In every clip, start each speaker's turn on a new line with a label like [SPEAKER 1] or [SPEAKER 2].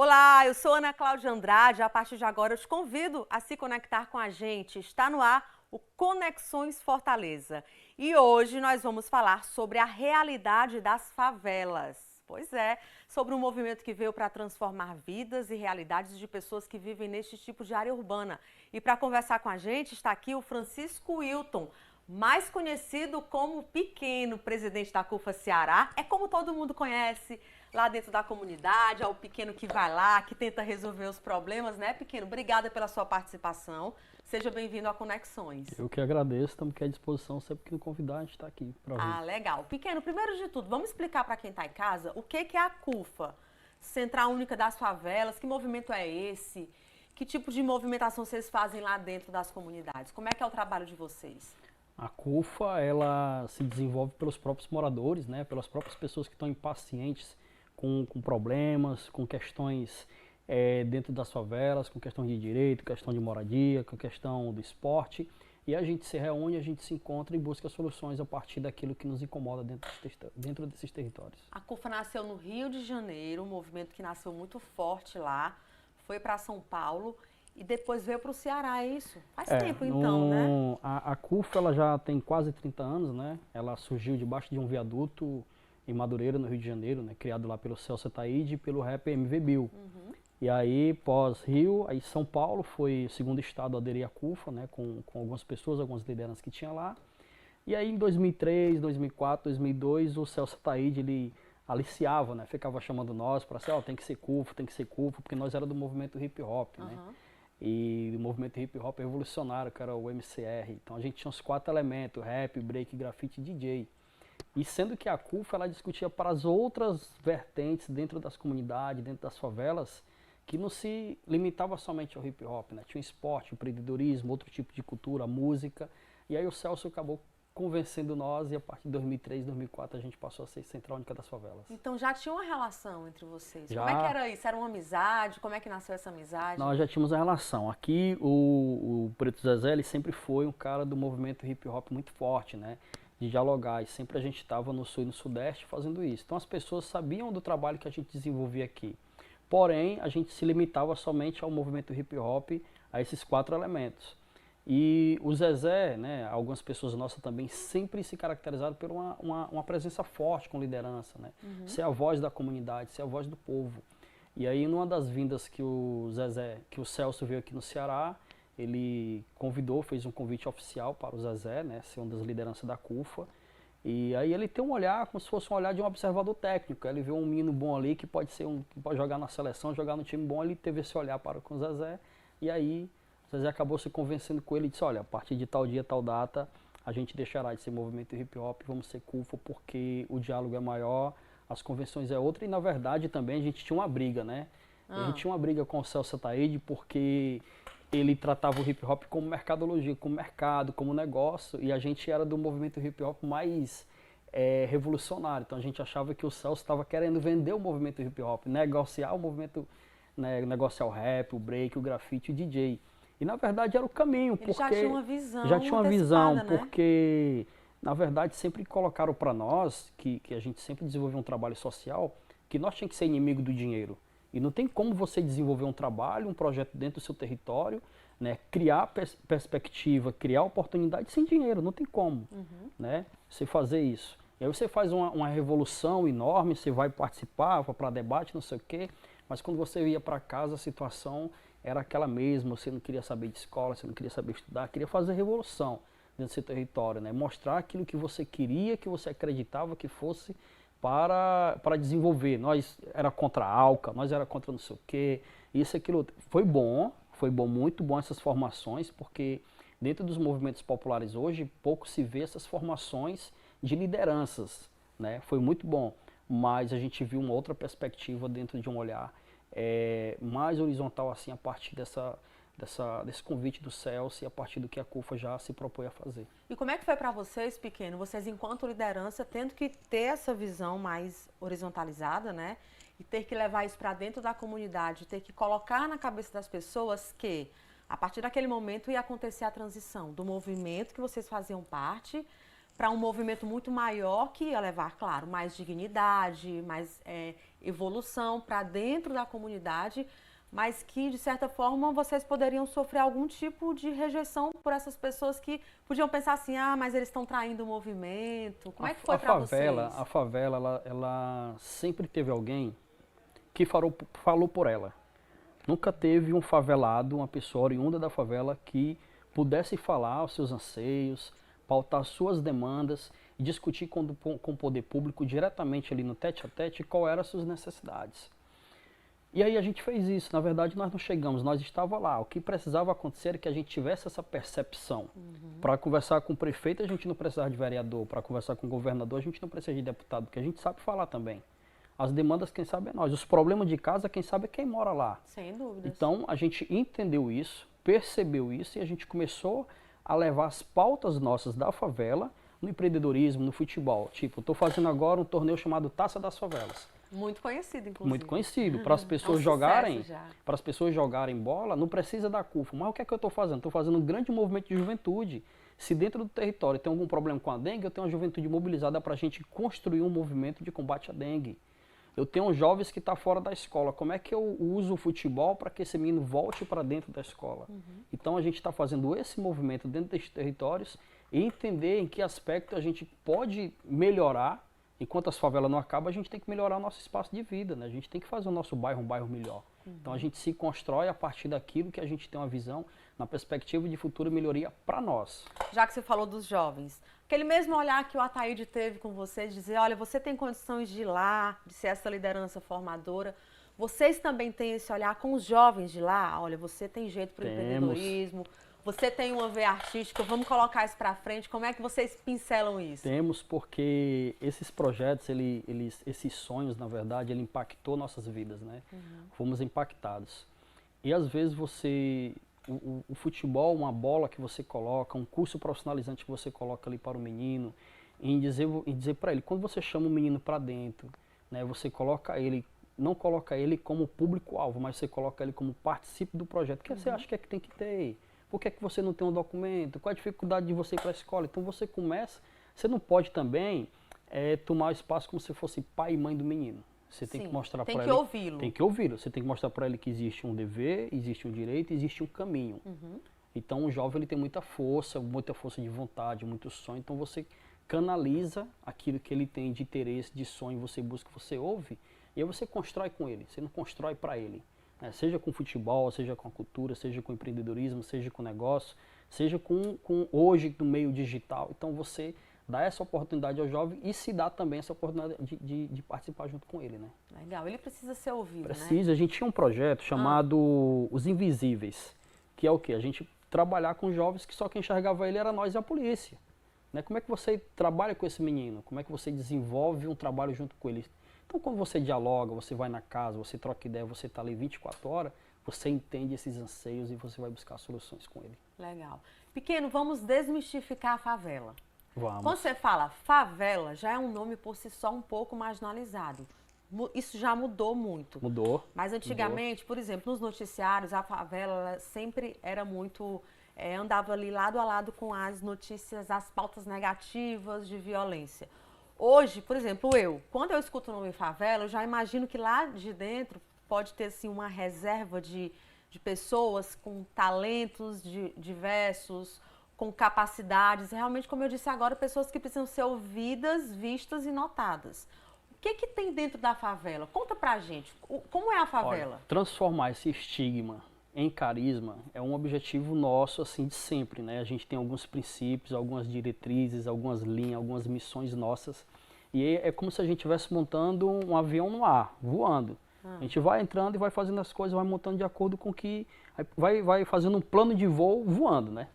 [SPEAKER 1] Olá, eu sou Ana Cláudia Andrade. A partir de agora eu te convido a se conectar com a gente. Está no ar o Conexões Fortaleza. E hoje nós vamos falar sobre a realidade das favelas. Pois é, sobre um movimento que veio para transformar vidas e realidades de pessoas que vivem neste tipo de área urbana. E para conversar com a gente está aqui o Francisco Wilton, mais conhecido como Pequeno, presidente da CUFA Ceará. É como todo mundo conhece lá dentro da comunidade, é o Pequeno que vai lá, que tenta resolver os problemas, né, Pequeno? Obrigada pela sua participação. Seja bem-vindo a Conexões.
[SPEAKER 2] Eu que agradeço, estamos aqui à disposição, sempre que me convidar, a gente está aqui para ouvir.
[SPEAKER 1] Ah, legal. Pequeno, primeiro de tudo, vamos explicar para quem está em casa o que é a CUFA, Central Única das Favelas, que movimento é esse? Que tipo de movimentação vocês fazem lá dentro das comunidades? Como é que é o trabalho de vocês?
[SPEAKER 2] A CUFA, ela se desenvolve pelos próprios moradores, né, pelas próprias pessoas que estão impacientes com problemas, com questões dentro das favelas, com questão de direito, questão de moradia, com questão do esporte. E a gente se reúne, a gente se encontra e busca soluções a partir daquilo que nos incomoda dentro desses territórios.
[SPEAKER 1] A CUFA nasceu no Rio de Janeiro, um movimento que nasceu muito forte lá, foi para São Paulo e depois veio para o Ceará, é isso? Faz tempo então, né?
[SPEAKER 2] A CUFA ela já tem quase 30 anos, né? Ela surgiu debaixo de um viaduto em Madureira, no Rio de Janeiro, né? Criado lá pelo Celso Ataíde e pelo rapper MV Bill. E aí, pós-Rio, aí São Paulo foi o segundo estado a aderir à CUFA, né? Com algumas pessoas, algumas lideranças que tinha lá. E aí em 2003, 2004, 2002, o Celso Ataíde, ele aliciava, né? Ficava chamando nós para assim, tem que ser CUFA, porque nós era do movimento hip hop, né? E o movimento hip hop revolucionário, que era o MCR. Então a gente tinha os 4 elementos, rap, break, grafite e DJ. E sendo que a CUFA, ela discutia para as outras vertentes dentro das comunidades, dentro das favelas, que não se limitava somente ao hip hop, né? Tinha o esporte, o empreendedorismo, outro tipo de cultura, a música. E aí o Celso acabou convencendo nós e a partir de 2003, 2004 a gente passou a ser Central Única das Favelas.
[SPEAKER 1] Então já tinha uma relação entre vocês.
[SPEAKER 2] Já.
[SPEAKER 1] Como é que era isso? Era uma amizade? Como é que nasceu essa amizade?
[SPEAKER 2] Nós já tínhamos a relação. Aqui o Preto Zezé, ele sempre foi um cara do movimento hip hop muito forte, né? De dialogar, e sempre a gente estava no sul e no sudeste fazendo isso. Então as pessoas sabiam do trabalho que a gente desenvolvia aqui. Porém, a gente se limitava somente ao movimento hip hop, a esses 4 elementos. E o Zezé, né, algumas pessoas nossas também, sempre se caracterizaram por uma presença forte com liderança, né? Ser a voz da comunidade, ser a voz do povo. E aí, numa das vindas que o Celso veio aqui no Ceará, ele convidou, fez um convite oficial para o Zezé, né, ser uma das lideranças da CUFA. E aí ele tem um olhar, como se fosse um olhar de um observador técnico. Ele vê um menino bom ali que pode que pode jogar na seleção, jogar no time bom. Ele teve esse olhar para com o Zezé. E aí o Zezé acabou se convencendo com ele e disse, olha, a partir de tal dia, tal data, a gente deixará de ser movimento hip hop, vamos ser CUFA, porque o diálogo é maior, as convenções é outra. E na verdade também a gente tinha uma briga, né? A gente tinha uma briga com o Celso Ataíde porque ele tratava o hip hop como mercadologia, como mercado, como negócio, e a gente era do movimento hip hop mais revolucionário. Então a gente achava que o Celso estava querendo vender o movimento hip hop, negociar o movimento, né, negociar o rap, o break, o grafite, o DJ. E na verdade era o caminho,
[SPEAKER 1] Ele
[SPEAKER 2] porque
[SPEAKER 1] já tinha uma visão
[SPEAKER 2] já tinha uma visão,
[SPEAKER 1] né?
[SPEAKER 2] porque na verdade sempre colocaram para nós que a gente sempre desenvolveu um trabalho social, que nós tínhamos que ser inimigo do dinheiro. E não tem como você desenvolver um trabalho, um projeto dentro do seu território, né, criar perspectiva, criar oportunidade sem dinheiro, não tem como, né, você fazer isso. E aí você faz uma revolução enorme, você vai participar, vai para debate, não sei o quê, mas quando você ia para casa a situação era aquela mesma, você não queria saber de escola, você não queria saber estudar, queria fazer revolução dentro do seu território, né, mostrar aquilo que você queria, que você acreditava que fosse para desenvolver. Nós era contra a ALCA, nós era contra não sei o quê, isso, aquilo. Foi bom, muito bom essas formações, porque dentro dos movimentos populares hoje, pouco se vê essas formações de lideranças, né? Foi muito bom, mas a gente viu uma outra perspectiva dentro de um olhar mais horizontal, assim, a partir desse convite do Celso e a partir do que a CUFA já se propõe a fazer.
[SPEAKER 1] E como é que foi para vocês, Pequeno, vocês enquanto liderança, tendo que ter essa visão mais horizontalizada, né? E ter que levar isso para dentro da comunidade, ter que colocar na cabeça das pessoas que, a partir daquele momento, ia acontecer a transição do movimento que vocês faziam parte para um movimento muito maior que ia levar, claro, mais dignidade, mais evolução para dentro da comunidade, mas que, de certa forma, vocês poderiam sofrer algum tipo de rejeição por essas pessoas que podiam pensar assim, ah, mas eles estão traindo o movimento. Como é que foi para vocês?
[SPEAKER 2] A favela, ela sempre teve alguém que falou por ela. Nunca teve um favelado, uma pessoa oriunda da favela que pudesse falar os seus anseios, pautar suas demandas e discutir com o poder público diretamente ali no tete-a-tete qual eram as suas necessidades. E aí a gente fez isso. Na verdade, nós não chegamos, nós estávamos lá. O que precisava acontecer era que a gente tivesse essa percepção. Para conversar com o prefeito, a gente não precisava de vereador. Para conversar com o governador, a gente não precisa de deputado, porque a gente sabe falar também. As demandas, quem sabe, é nós. Os problemas de casa, quem sabe, é quem mora lá.
[SPEAKER 1] Sem dúvidas.
[SPEAKER 2] Então, a gente entendeu isso, percebeu isso e a gente começou a levar as pautas nossas da favela no empreendedorismo, no futebol. Tipo, estou fazendo agora um torneio chamado Taça das Favelas.
[SPEAKER 1] Muito conhecido, inclusive.
[SPEAKER 2] Muito conhecido. Para as pessoas jogarem bola, não precisa da CUFA. Mas o que é que eu estou fazendo? Estou fazendo um grande movimento de juventude. Se dentro do território tem algum problema com a dengue, eu tenho uma juventude mobilizada para a gente construir um movimento de combate à dengue. Eu tenho jovens que estão fora da escola. Como é que eu uso o futebol para que esse menino volte para dentro da escola? Então a gente está fazendo esse movimento dentro desses territórios e entender em que aspecto a gente pode melhorar. Enquanto as favelas não acabam, a gente tem que melhorar o nosso espaço de vida, né? A gente tem que fazer o nosso bairro um bairro melhor. Então a gente se constrói a partir daquilo que a gente tem uma visão na perspectiva de futura melhoria para nós.
[SPEAKER 1] Já que você falou dos jovens, aquele mesmo olhar que o Ataíde teve com você, de dizer, olha, você tem condições de ir lá, de ser essa liderança formadora, vocês também têm esse olhar com os jovens de lá? Olha, você tem jeito para o empreendedorismo, você tem uma veia artística, vamos colocar isso para frente, como é que vocês pincelam isso?
[SPEAKER 2] Temos, porque esses projetos, esses sonhos, na verdade, ele impactou nossas vidas, né? Fomos impactados. E às vezes o futebol, uma bola que você coloca, um curso profissionalizante que você coloca ali para o menino, em dizer para ele, quando você chama o menino para dentro, né, você coloca ele, não coloca ele como público-alvo, mas você coloca ele como participe do projeto. O que você acha que é que tem que ter? Por que é que você não tem um documento? Qual a dificuldade de você ir para a escola? Então você começa, você não pode também tomar o espaço como se fosse pai e mãe do menino. Você tem que mostrar para ele.
[SPEAKER 1] Tem que ouvi-lo.
[SPEAKER 2] Tem que ouvi-lo. Você tem que mostrar para ele que existe um dever, existe um direito, existe um caminho. Então o jovem ele tem muita força de vontade, muito sonho. Então você canaliza aquilo que ele tem de interesse, de sonho, você busca, você ouve, e aí você constrói com ele. Você não constrói para ele. Seja com futebol, seja com a cultura, seja com empreendedorismo, seja com negócio, seja com hoje no meio digital. Então você dá essa oportunidade ao jovem e se dá também essa oportunidade de participar junto com ele, né?
[SPEAKER 1] Legal, ele precisa ser ouvido,
[SPEAKER 2] Precisa.
[SPEAKER 1] né?
[SPEAKER 2] A gente tinha um projeto chamado Os Invisíveis, que é o quê? A gente trabalhar com jovens que só quem enxergava ele era nós e a polícia. Né? Como é que você trabalha com esse menino? Como é que você desenvolve um trabalho junto com ele? Então, quando você dialoga, você vai na casa, você troca ideia, você está ali 24 horas, você entende esses anseios e você vai buscar soluções com ele.
[SPEAKER 1] Legal. Pequeno, vamos desmistificar a favela.
[SPEAKER 2] Vamos.
[SPEAKER 1] Quando você fala favela, já é um nome por si só um pouco marginalizado. Isso já mudou muito.
[SPEAKER 2] Mudou.
[SPEAKER 1] Mas antigamente, por exemplo, nos noticiários, a favela sempre era muito... andava ali lado a lado com as notícias, as pautas negativas de violência. Hoje, por exemplo, quando eu escuto o nome favela, eu já imagino que lá de dentro pode ter assim, uma reserva de pessoas com talentos diversos, com capacidades. Realmente, como eu disse agora, pessoas que precisam ser ouvidas, vistas e notadas. O que tem dentro da favela? Conta pra gente, como é a favela?
[SPEAKER 2] Olha, transformar esse estigma em carisma é um objetivo nosso, assim, de sempre, né? A gente tem alguns princípios, algumas diretrizes, algumas linhas, algumas missões nossas. E é como se a gente estivesse montando um avião no ar, voando. A gente vai entrando e vai fazendo as coisas, vai montando de acordo com que... Vai fazendo um plano de voo voando, né?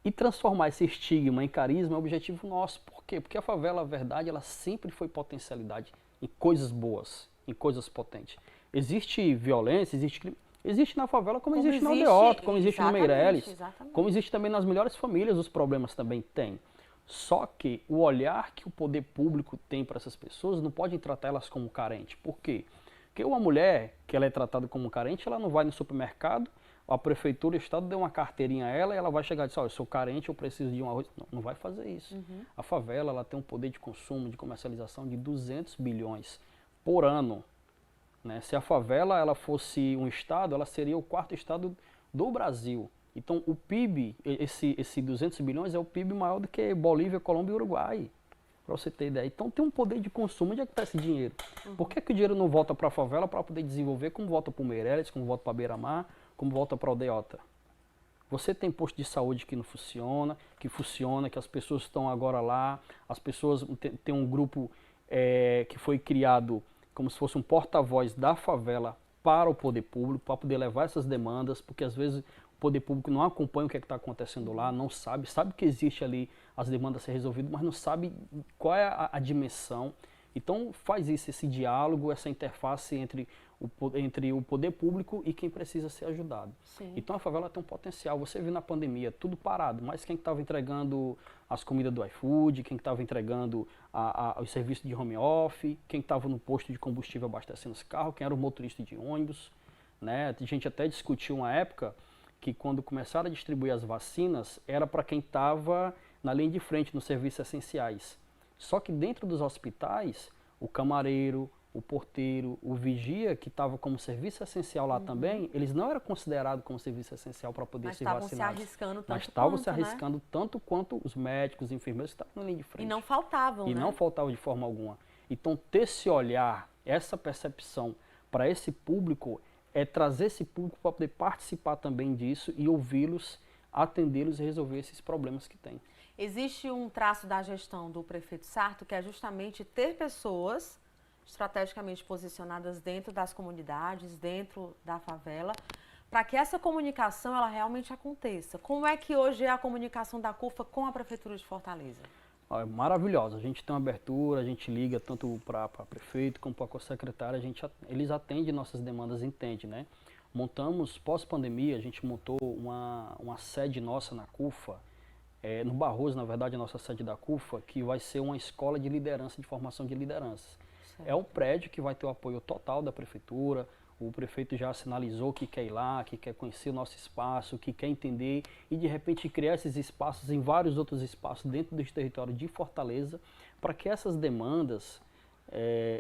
[SPEAKER 2] E transformar esse estigma em carisma é um objetivo nosso. Por quê? Porque a favela, a verdade, ela sempre foi potencialidade em coisas boas, em coisas potentes. Existe violência, existe crime. Existe na favela como existe na Aldeota, como existe no Meireles, como existe também nas melhores famílias, os problemas também tem. Só que o olhar que o poder público tem para essas pessoas não pode tratar elas como carente. Por quê? Porque uma mulher que ela é tratada como carente, ela não vai no supermercado, a prefeitura, o Estado deu uma carteirinha a ela e ela vai chegar e dizer, eu sou carente, eu preciso de um arroz. Não, não vai fazer isso. A favela ela tem um poder de consumo, de comercialização de 200 bilhões por ano. Né? Se a favela ela fosse um estado, ela seria o quarto estado do Brasil. Então o PIB, esse 200 bilhões é o PIB maior do que Bolívia, Colômbia e Uruguai. Para você ter ideia. Então tem um poder de consumo. Onde é que está esse dinheiro? Por que o dinheiro não volta para a favela para poder desenvolver, como volta para o Meireles, como volta para Beira-Mar, como volta para a Aldeota? Você tem posto de saúde que não funciona, que as pessoas estão agora lá, as pessoas tem um grupo que foi criado como se fosse um porta-voz da favela para o poder público, para poder levar essas demandas, porque às vezes o poder público não acompanha o que está acontecendo lá, não sabe que existe ali as demandas a ser resolvidas, mas não sabe qual é a dimensão. Então faz isso, esse diálogo, essa interface entre o poder público e quem precisa ser ajudado.
[SPEAKER 1] Sim.
[SPEAKER 2] Então a favela tem um potencial. Você viu na pandemia, tudo parado, mas quem estava entregando as comidas do iFood, quem estava entregando os serviços de home office, quem estava no posto de combustível abastecendo os carros, quem era o motorista de ônibus. Né? A gente até discutiu uma época que quando começaram a distribuir as vacinas, era para quem estava na linha de frente, nos serviços essenciais. Só que dentro dos hospitais, o camareiro, o porteiro, o vigia, que estava como serviço essencial lá também, eles não eram considerados como serviço essencial para poder ser vacinados. Mas estavam se arriscando tanto quanto os médicos, os enfermeiros que estavam na linha de frente.
[SPEAKER 1] E não faltavam,
[SPEAKER 2] E não faltavam de forma alguma. Então, ter esse olhar, essa percepção para esse público, é trazer esse público para poder participar também disso e ouvi-los, atendê-los e resolver esses problemas que tem.
[SPEAKER 1] Existe um traço da gestão do prefeito Sarto que é justamente ter pessoas estrategicamente posicionadas dentro das comunidades, dentro da favela, para que essa comunicação ela realmente aconteça. Como é que hoje é a comunicação da CUFA com a Prefeitura de Fortaleza?
[SPEAKER 2] É maravilhosa, a gente tem uma abertura, a gente liga tanto para prefeito como para a secretária, eles atendem nossas demandas, entende, né? Montamos, pós-pandemia, a gente montou uma sede nossa na CUFA, no Barroso, na verdade, a nossa sede da CUFA, que vai ser uma escola de liderança, de formação de lideranças. É um prédio que vai ter o apoio total da prefeitura, o prefeito já sinalizou que quer ir lá, que quer conhecer o nosso espaço, que quer entender e de repente criar esses espaços em vários outros espaços dentro do território de Fortaleza, para que essas demandas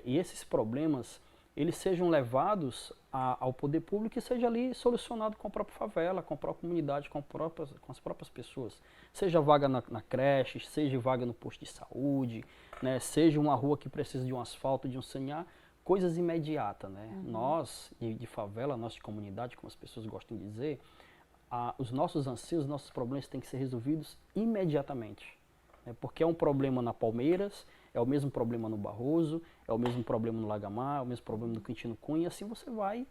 [SPEAKER 2] e esses problemas eles sejam levados ao poder público e seja ali solucionado com a própria favela, com a própria comunidade, com as próprias pessoas. Seja vaga na creche, seja vaga no posto de saúde, né, seja uma rua que precisa de um asfalto, de um sanear, coisas imediatas. Né? Nós, de favela, nós de comunidade, como as pessoas gostam de dizer, os nossos anseios, os nossos problemas têm que ser resolvidos imediatamente. Né? Porque é um problema na Palmeiras, é o mesmo problema no Barroso, é o mesmo problema no Lagamar, é o mesmo problema no Quintino Cunha, e assim você vai.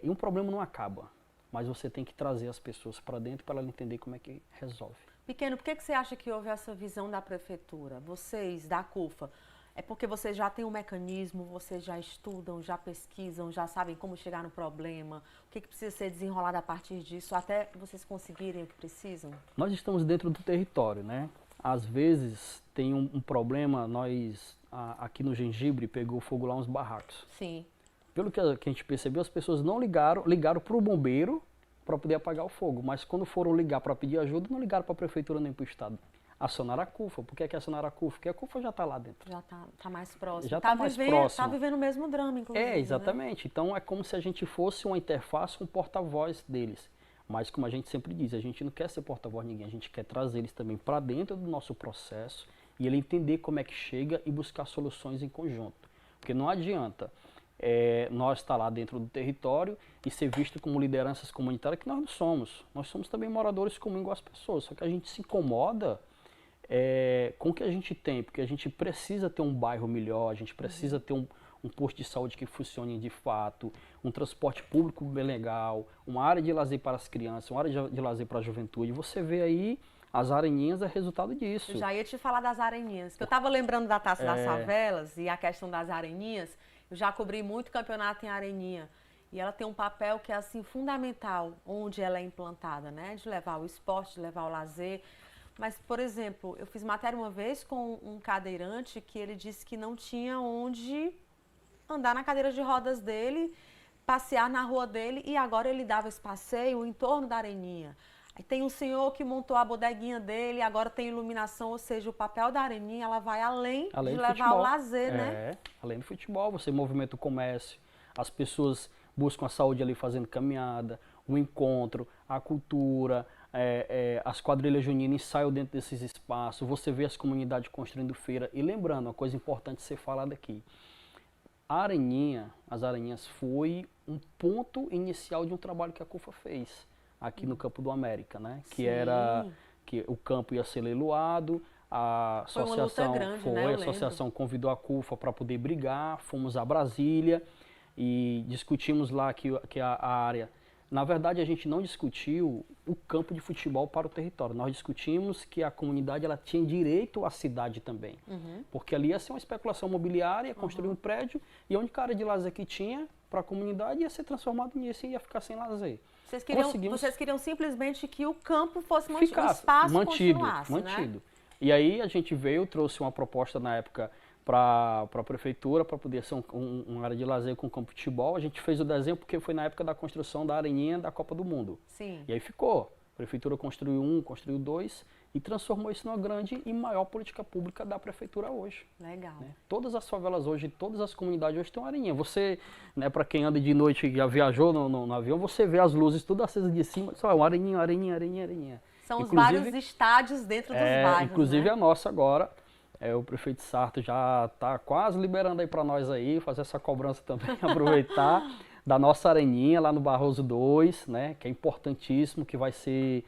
[SPEAKER 2] E um problema não acaba, mas você tem que trazer as pessoas para dentro para ela entender como é que resolve.
[SPEAKER 1] Pequeno, por que você acha que houve essa visão da prefeitura? Vocês, da CUFA, é porque vocês já têm um mecanismo, vocês já estudam, já pesquisam, já sabem como chegar no problema, o que precisa ser desenrolado a partir disso, até vocês conseguirem o que precisam?
[SPEAKER 2] Nós estamos dentro do território, né? Às vezes tem um problema, aqui no Gengibre pegou fogo lá uns barracos.
[SPEAKER 1] Sim.
[SPEAKER 2] Pelo que a gente percebeu, as pessoas não ligaram para o bombeiro para poder apagar o fogo, mas quando foram ligar para pedir ajuda, não ligaram para a prefeitura nem para o estado. Acionaram a CUFA. Por que acionaram a CUFA? Porque a CUFA já está lá dentro.
[SPEAKER 1] Já está mais próximo.
[SPEAKER 2] Já está mais próximo.
[SPEAKER 1] Está vivendo o mesmo drama, inclusive.
[SPEAKER 2] Exatamente. Né? Então é como se a gente fosse uma interface, um porta-voz deles. Mas como a gente sempre diz, a gente não quer ser porta-voz de ninguém, a gente quer trazer eles também para dentro do nosso processo e ele entender como é que chega e buscar soluções em conjunto. Porque não adianta nós estar lá dentro do território e ser visto como lideranças comunitárias, que nós não somos. Nós somos também moradores comuns igual as pessoas, só que a gente se incomoda com o que a gente tem, porque a gente precisa ter um bairro melhor, a gente precisa ter um posto de saúde que funcione de fato, um transporte público bem legal, uma área de lazer para as crianças, uma área de lazer para a juventude. Você vê aí as areninhas é resultado disso.
[SPEAKER 1] Eu já ia te falar das areninhas, que eu estava lembrando da Taça das Favelas e a questão das areninhas. Eu já cobri muito campeonato em areninha e ela tem um papel que é assim fundamental onde ela é implantada, né? De levar o esporte, de levar o lazer. Mas, por exemplo, eu fiz matéria uma vez com um cadeirante que ele disse que não tinha onde andar na cadeira de rodas dele passear na rua dele e agora ele dava esse passeio em torno da Areninha. Aí tem um senhor que montou a bodeguinha dele, agora tem iluminação, ou seja, o papel da Areninha, ela vai além de levar
[SPEAKER 2] futebol.
[SPEAKER 1] ao lazer, né?
[SPEAKER 2] Além do futebol, você movimenta o comércio, as pessoas buscam a saúde ali fazendo caminhada, o encontro, a cultura, as quadrilhas juninas ensaiam dentro desses espaços, você vê as comunidades construindo feira. E lembrando, uma coisa importante ser falada aqui, as Areninhas foi um ponto inicial de um trabalho que a CUFA fez aqui no Campo do América, né? Que era que o campo ia ser leiloado, a associação
[SPEAKER 1] né?
[SPEAKER 2] A associação convidou a CUFA para poder brigar, fomos a Brasília e discutimos lá que a área. Na verdade, a gente não discutiu o campo de futebol para o território. Nós discutimos que a comunidade ela tinha direito à cidade também. Porque ali ia ser uma especulação imobiliária, construir um prédio, e a única área de lazer que tinha para a comunidade ia ser transformado nisso e ia ficar sem lazer.
[SPEAKER 1] Vocês queriam simplesmente que o campo fosse mantido, o espaço continuasse,
[SPEAKER 2] mantido.
[SPEAKER 1] Né?
[SPEAKER 2] E aí a gente trouxe uma proposta na época para a prefeitura, para poder ser uma área de lazer com campo de futebol. A gente fez o desenho porque foi na época da construção da Areninha da Copa do Mundo.
[SPEAKER 1] Sim.
[SPEAKER 2] E aí ficou. A prefeitura construiu construiu dois e transformou isso numa grande e maior política pública da prefeitura hoje.
[SPEAKER 1] Legal.
[SPEAKER 2] Né? Todas as favelas hoje, todas as comunidades hoje têm uma areninha. Você, né, para quem anda de noite e já viajou no avião, você vê as luzes tudo acesas de cima, só uma areninha, areninha, areninha, areninha.
[SPEAKER 1] São os vários estádios dentro dos bairros,
[SPEAKER 2] inclusive,
[SPEAKER 1] né?
[SPEAKER 2] A nossa agora, o prefeito Sarto já está quase liberando aí para nós aí, fazer essa cobrança também, aproveitar da nossa areninha lá no Barroso 2, né, que é importantíssimo, que vai ser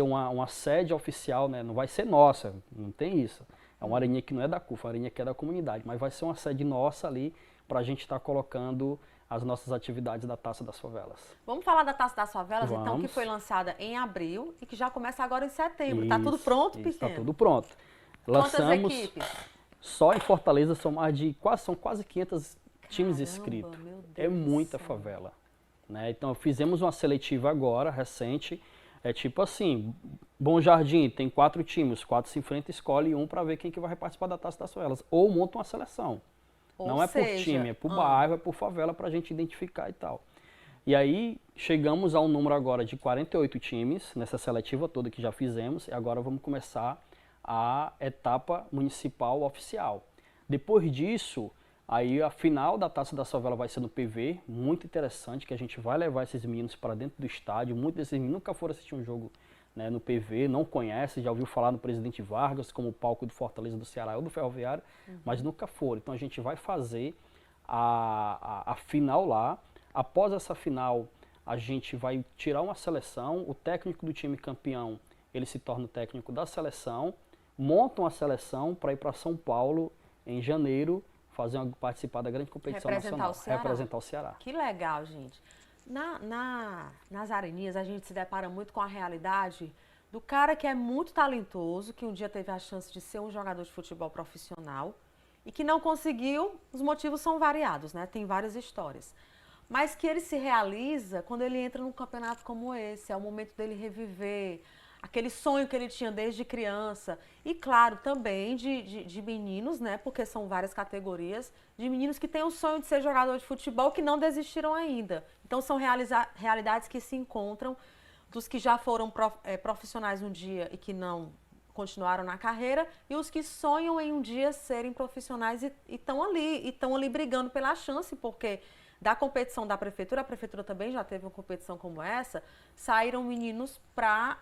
[SPEAKER 2] uma sede oficial, né, não vai ser nossa, não tem isso. É uma areninha que não é da CUFA, uma areninha que é da comunidade, mas vai ser uma sede nossa ali para a gente estar colocando as nossas atividades da Taça das Favelas.
[SPEAKER 1] Vamos falar da Taça das Favelas, então, que foi lançada em abril e que já começa agora em setembro. Está tudo pronto, Pequeno?
[SPEAKER 2] Está tudo pronto. Lançamos,
[SPEAKER 1] quantas equipes?
[SPEAKER 2] Só em Fortaleza são quase 500 times inscritos.
[SPEAKER 1] Meu Deus
[SPEAKER 2] é muita favela. Né? Então fizemos uma seletiva agora, recente. É tipo assim, Bom Jardim tem 4 times, 4 se enfrentam, escolhe um para ver quem que vai participar da Taça das Favelas. Ou monta uma seleção. Não é por time, é por bairro, é por favela para a gente identificar e tal. E aí chegamos a um número agora de 48 times, nessa seletiva toda que já fizemos, e agora vamos começar a etapa municipal oficial. Depois disso, aí a final da Taça da Favela vai ser no PV, muito interessante, que a gente vai levar esses meninos para dentro do estádio. Muitos desses meninos nunca foram assistir um jogo, né, no PV, não conhecem, já ouviu falar no Presidente Vargas como palco do Fortaleza do Ceará ou do Ferroviário, mas nunca foram. Então a gente vai fazer a final lá. Após essa final, a gente vai tirar uma seleção, o técnico do time campeão, ele se torna o técnico da seleção, monta uma seleção para ir para São Paulo em janeiro, participar da grande competição nacional, representar o Ceará.
[SPEAKER 1] Que legal, gente. Nas areninhas, a gente se depara muito com a realidade do cara que é muito talentoso, que um dia teve a chance de ser um jogador de futebol profissional e que não conseguiu. Os motivos são variados, né? Tem várias histórias. Mas que ele se realiza quando ele entra num campeonato como esse. É o momento dele reviver aquele sonho que ele tinha desde criança. E, claro, também de meninos, né? Porque são várias categorias, de meninos que têm o sonho de ser jogador de futebol que não desistiram ainda. Então, são realidades que se encontram dos que já foram profissionais um dia e que não continuaram na carreira, e os que sonham em um dia serem profissionais e estão ali brigando pela chance, porque da competição da prefeitura, a prefeitura também já teve uma competição como essa, saíram meninos para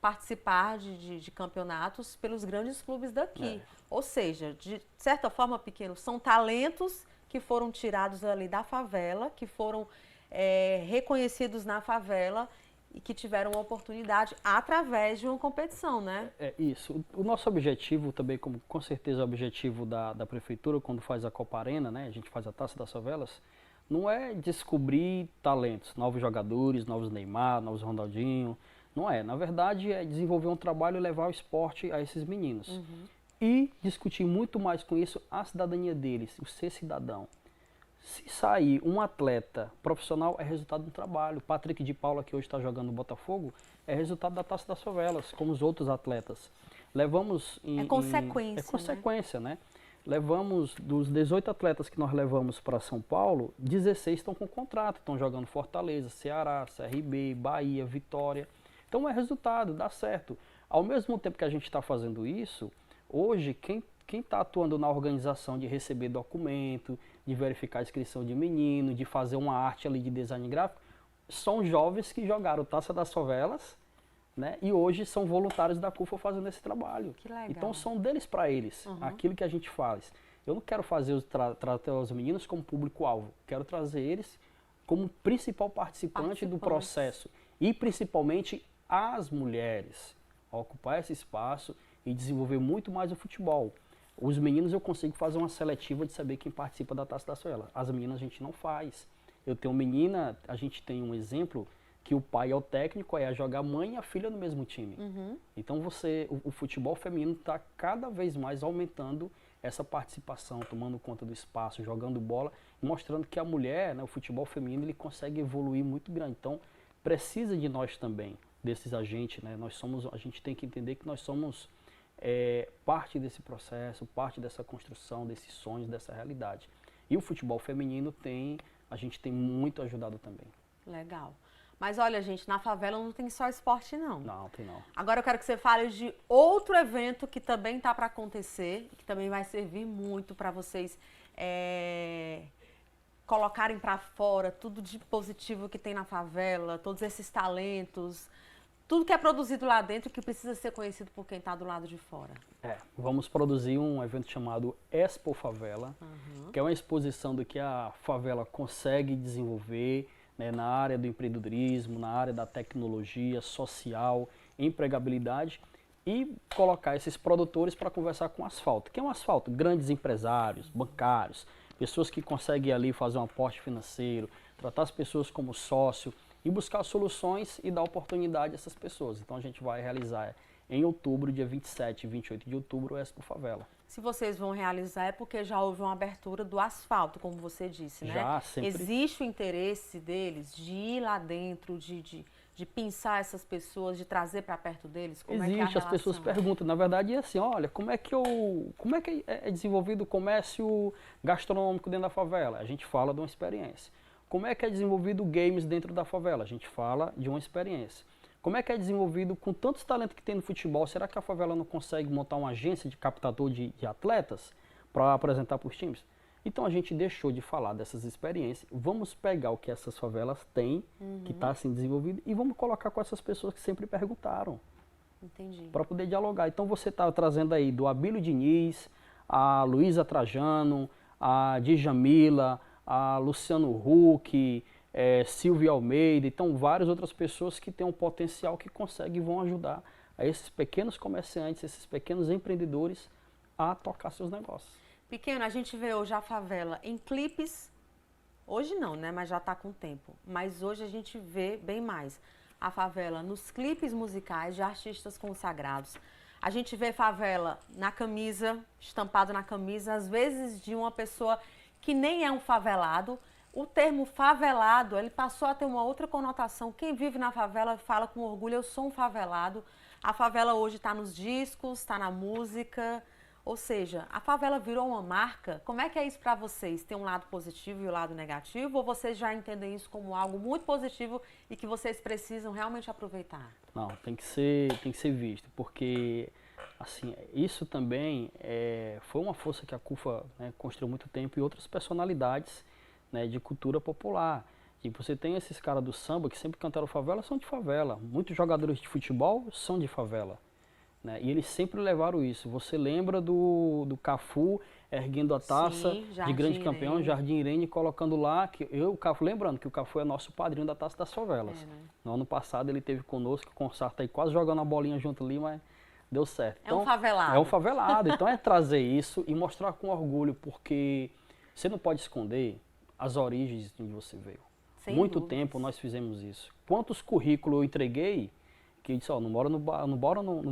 [SPEAKER 1] participar de campeonatos pelos grandes clubes daqui. Ou seja, de certa forma, Pequeno, são talentos que foram tirados ali da favela, que foram reconhecidos na favela e que tiveram uma oportunidade através de uma competição, né?
[SPEAKER 2] É isso. O nosso objetivo também, como com certeza é o objetivo da prefeitura, quando faz a Copa Arena, né, a gente faz a Taça das Favelas, não é descobrir talentos, novos jogadores, novos Neymar, novos Ronaldinho, não é. Na verdade, é desenvolver um trabalho e levar o esporte a esses meninos. E discutir muito mais com isso a cidadania deles, o ser cidadão. Se sair um atleta profissional, é resultado do trabalho. Patrick de Paula, que hoje está jogando no Botafogo, é resultado da Taça das Favelas, como os outros atletas. Levamos
[SPEAKER 1] consequência.
[SPEAKER 2] É consequência, né? levamos, dos 18 atletas que nós levamos para São Paulo, 16 estão com contrato, estão jogando Fortaleza, Ceará, CRB, Bahia, Vitória. Então é resultado, dá certo. Ao mesmo tempo que a gente está fazendo isso, hoje quem está atuando na organização de receber documento, de verificar a inscrição de menino, de fazer uma arte ali de design gráfico, são jovens que jogaram Taça das Favelas, né, e hoje são voluntários da CUFA fazendo esse trabalho.
[SPEAKER 1] Que legal.
[SPEAKER 2] Então são deles para eles, aquilo que a gente faz. Eu não quero fazer tratar os meninos como público-alvo, quero trazer eles como principal participante do processo. E principalmente as mulheres, ocupar esse espaço e desenvolver muito mais o futebol. Os meninos eu consigo fazer uma seletiva de saber quem participa da Taça da Favelas. As meninas a gente não faz. Eu tenho menina, a gente tem um exemplo que o pai é o técnico, aí é jogar a mãe e a filha no mesmo time. Então o futebol feminino está cada vez mais aumentando essa participação, tomando conta do espaço, jogando bola, mostrando que a mulher, né, o futebol feminino, ele consegue evoluir muito grande. Então precisa de nós também, desses agentes, né? A gente tem que entender que nós somos parte desse processo, parte dessa construção, desses sonhos, dessa realidade. E o futebol feminino a gente tem muito ajudado também.
[SPEAKER 1] Legal. Mas olha, gente, na favela não tem só esporte, não.
[SPEAKER 2] Não, tem não.
[SPEAKER 1] Agora eu quero que você fale de outro evento que também está para acontecer, que também vai servir muito para vocês colocarem para fora tudo de positivo que tem na favela, todos esses talentos, tudo que é produzido lá dentro que precisa ser conhecido por quem está do lado de fora.
[SPEAKER 2] Vamos produzir um evento chamado Expo Favela, que é uma exposição do que a favela consegue desenvolver, né, na área do empreendedorismo, na área da tecnologia social, empregabilidade, e colocar esses produtores para conversar com o asfalto. Que é um asfalto? Grandes empresários, bancários, pessoas que conseguem ali fazer um aporte financeiro, tratar as pessoas como sócio e buscar soluções e dar oportunidade a essas pessoas. Então a gente vai realizar em outubro, dia 27 e 28 de outubro, o Expo Favela.
[SPEAKER 1] Se vocês vão realizar é porque já houve uma abertura do asfalto, como você disse, né?
[SPEAKER 2] Já, sempre.
[SPEAKER 1] Existe o interesse deles de ir lá dentro, de pensar essas pessoas, de trazer para perto deles? Como
[SPEAKER 2] Existe,
[SPEAKER 1] é que é a
[SPEAKER 2] as pessoas
[SPEAKER 1] relação?
[SPEAKER 2] perguntam. Na verdade, é assim, olha, como é que é desenvolvido o comércio gastronômico dentro da favela? A gente fala de uma experiência. Como é que é desenvolvido games dentro da favela? A gente fala de uma experiência. Como é que é desenvolvido com tantos talentos que tem no futebol? Será que a favela não consegue montar uma agência de captador de atletas para apresentar para os times? Então a gente deixou de falar dessas experiências. Vamos pegar o que essas favelas têm, que está assim desenvolvido, e vamos colocar com essas pessoas que sempre perguntaram.
[SPEAKER 1] Entendi.
[SPEAKER 2] Para poder dialogar. Então você está trazendo aí do Abílio Diniz, a Luísa Trajano, a Djamila, a Luciano Huck, Silvia Almeida, então várias outras pessoas que têm um potencial que conseguem e vão ajudar a esses pequenos comerciantes, esses pequenos empreendedores a tocar seus negócios.
[SPEAKER 1] Pequeno, a gente vê hoje a favela em clipes, hoje não, né, mas já está com tempo, mas hoje a gente vê bem mais a favela nos clipes musicais de artistas consagrados. A gente vê favela na camisa, estampado na camisa, às vezes de uma pessoa que nem é um favelado. O termo favelado, ele passou a ter uma outra conotação. Quem vive na favela fala com orgulho, eu sou um favelado. A favela hoje está nos discos, está na música, ou seja, a favela virou uma marca. Como é que é isso para vocês? Tem um lado positivo e um lado negativo? Ou vocês já entendem isso como algo muito positivo e que vocês precisam realmente aproveitar?
[SPEAKER 2] Não, tem que ser visto, porque assim, isso também foi uma força que a CUFA, né, construiu muito tempo, e outras personalidades, né, de cultura popular. E você tem esses caras do samba que sempre cantaram favela, são de favela. Muitos jogadores de futebol são de favela, né? E eles sempre levaram isso. Você lembra do Cafu erguendo a taça,
[SPEAKER 1] sim,
[SPEAKER 2] de grande campeão,
[SPEAKER 1] Irene.
[SPEAKER 2] Jardim Irene, colocando lá, lembrando que o Cafu é nosso padrinho da Taça das Favelas.
[SPEAKER 1] Né?
[SPEAKER 2] No ano passado ele esteve conosco, com o Sarta aí quase jogando a bolinha junto ali, mas deu certo.
[SPEAKER 1] É um favelado.
[SPEAKER 2] É um favelado. Então é trazer isso e mostrar com orgulho, porque você não pode esconder as origens de onde você veio.
[SPEAKER 1] Sem
[SPEAKER 2] Muito
[SPEAKER 1] dúvidas.
[SPEAKER 2] tempo nós fizemos isso. Quantos currículos eu entreguei que eu disse, ó, não moro no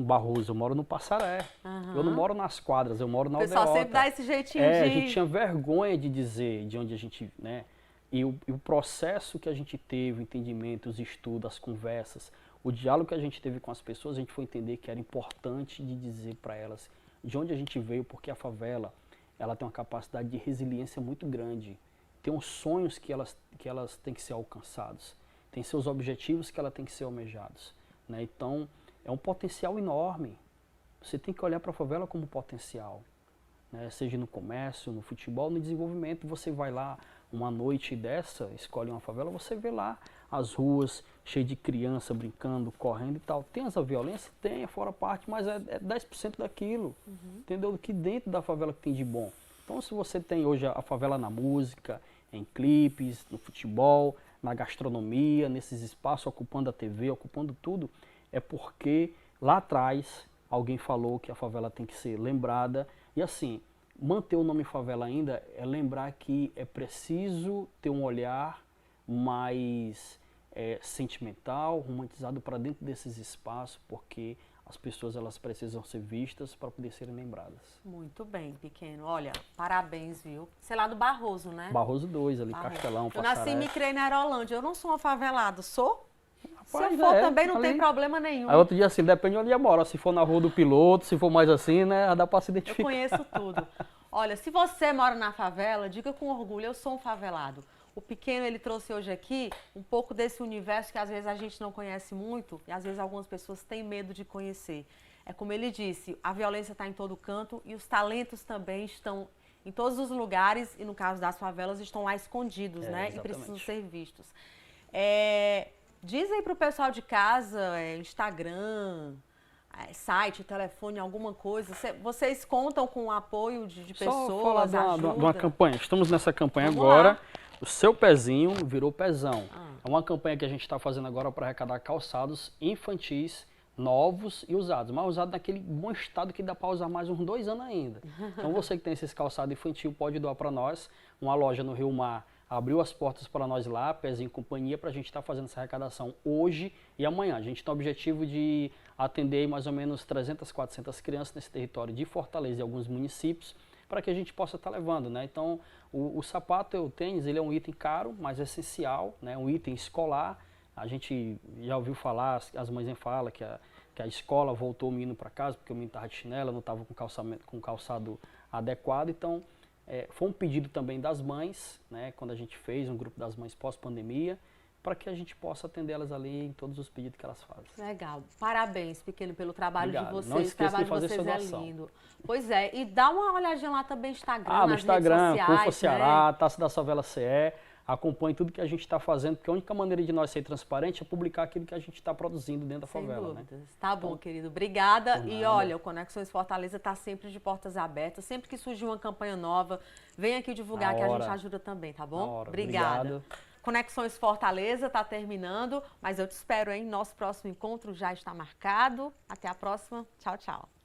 [SPEAKER 2] Barroso, eu moro no Passaré. Eu não moro nas quadras, eu moro na
[SPEAKER 1] O pessoal
[SPEAKER 2] Aldeota.
[SPEAKER 1] sempre dá esse jeitinho
[SPEAKER 2] A
[SPEAKER 1] de...
[SPEAKER 2] gente tinha vergonha de dizer de onde a gente, né? E o processo que a gente teve, o entendimento, os estudos, as conversas, o diálogo que a gente teve com as pessoas, a gente foi entender que era importante de dizer para elas de onde a gente veio, porque a favela, ela tem uma capacidade de resiliência muito grande. Tem uns sonhos que elas têm que ser alcançados. Tem seus objetivos que ela tem que ser almejados, né? Então, é um potencial enorme. Você tem que olhar para a favela como potencial, né? Seja no comércio, no futebol, no desenvolvimento. Você vai lá uma noite dessa, escolhe uma favela, você vê lá as ruas cheias de criança brincando, correndo e tal. Tem essa violência? Tem, é fora parte, mas é 10% daquilo, entendeu? Do que dentro da favela que tem de bom. Então, se você tem hoje a favela na música, em clipes, no futebol, na gastronomia, nesses espaços, ocupando a TV, ocupando tudo, é porque lá atrás alguém falou que a favela tem que ser lembrada. E assim, manter o nome favela ainda é lembrar que é preciso ter um olhar mais sentimental, romantizado para dentro desses espaços, porque as pessoas elas precisam ser vistas para poder serem lembradas.
[SPEAKER 1] Muito bem, pequeno. Olha, parabéns, viu? Você é lá do Barroso, né?
[SPEAKER 2] Barroso 2, ali,
[SPEAKER 1] Barroso.
[SPEAKER 2] Castelão,
[SPEAKER 1] Eu
[SPEAKER 2] Passaré.
[SPEAKER 1] nasci e me criei na Aerolândia. Eu não sou uma favelada, sou?
[SPEAKER 2] Rapaz,
[SPEAKER 1] se eu for também não tem problema nenhum.
[SPEAKER 2] Aí outro dia assim, depende onde ia morar. Se for na rua do Piloto, se for mais assim, né, dá para se identificar.
[SPEAKER 1] Eu conheço tudo. Olha, se você mora na favela, diga com orgulho, eu sou um favelado. O pequeno, ele trouxe hoje aqui um pouco desse universo que às vezes a gente não conhece muito e às vezes algumas pessoas têm medo de conhecer. É como ele disse, a violência está em todo canto e os talentos também estão em todos os lugares e no caso das favelas estão lá escondidos, né?
[SPEAKER 2] Exatamente.
[SPEAKER 1] E precisam ser vistos. Diz aí para o pessoal de casa, Instagram, site, telefone, alguma coisa. Vocês contam com o apoio de pessoas?
[SPEAKER 2] Só falar de uma campanha. Estamos nessa campanha
[SPEAKER 1] Vamos
[SPEAKER 2] agora.
[SPEAKER 1] lá.
[SPEAKER 2] O seu pezinho virou pezão. É uma campanha que a gente está fazendo agora para arrecadar calçados infantis novos e usados, mas usados naquele bom estado que dá para usar mais uns 2 anos ainda. Então você que tem esses calçados infantil pode doar para nós. Uma loja no Rio Mar abriu as portas para nós lá, Pezinho Companhia, para a gente estar fazendo essa arrecadação hoje e amanhã. A gente tem o objetivo de atender mais ou menos 300, 400 crianças nesse território de Fortaleza e alguns municípios, para que a gente possa estar levando, né? Então, o sapato, o tênis, ele é um item caro, mas essencial, né? Um item escolar. A gente já ouviu falar, as mães falam que a escola voltou o menino para casa, porque o menino estava de chinela, não estava com calçado adequado. Então, foi um pedido também das mães, né? Quando a gente fez um grupo das mães pós-pandemia, para que a gente possa atender elas ali em todos os pedidos que elas fazem.
[SPEAKER 1] Legal. Parabéns, pequeno, pelo trabalho
[SPEAKER 2] Obrigado.
[SPEAKER 1] de vocês.
[SPEAKER 2] Não esqueça
[SPEAKER 1] o trabalho
[SPEAKER 2] de fazer
[SPEAKER 1] de vocês
[SPEAKER 2] sua
[SPEAKER 1] é
[SPEAKER 2] doação.
[SPEAKER 1] lindo. Pois é, e dá uma olhadinha lá também no Instagram,
[SPEAKER 2] No
[SPEAKER 1] nas
[SPEAKER 2] Instagram,
[SPEAKER 1] redes
[SPEAKER 2] Cufa
[SPEAKER 1] sociais,
[SPEAKER 2] Ceará,
[SPEAKER 1] né?
[SPEAKER 2] Taça da Favela CE, acompanhe tudo que a gente está fazendo, porque a única maneira de nós ser transparente é publicar aquilo que a gente está produzindo dentro da
[SPEAKER 1] Sem
[SPEAKER 2] favela, né?
[SPEAKER 1] dúvidas. Tá bom, querido. Obrigada.
[SPEAKER 2] Por
[SPEAKER 1] E
[SPEAKER 2] nada.
[SPEAKER 1] olha, o Conexões Fortaleza está sempre de portas abertas. Sempre que surgir uma campanha nova, vem aqui divulgar
[SPEAKER 2] Na
[SPEAKER 1] que a
[SPEAKER 2] hora.
[SPEAKER 1] gente ajuda também, tá
[SPEAKER 2] Na
[SPEAKER 1] bom?
[SPEAKER 2] hora.
[SPEAKER 1] Obrigada.
[SPEAKER 2] Obrigado.
[SPEAKER 1] Conexões Fortaleza está terminando, mas eu te espero, hein? Nosso próximo encontro já está marcado. Até a próxima. Tchau, tchau.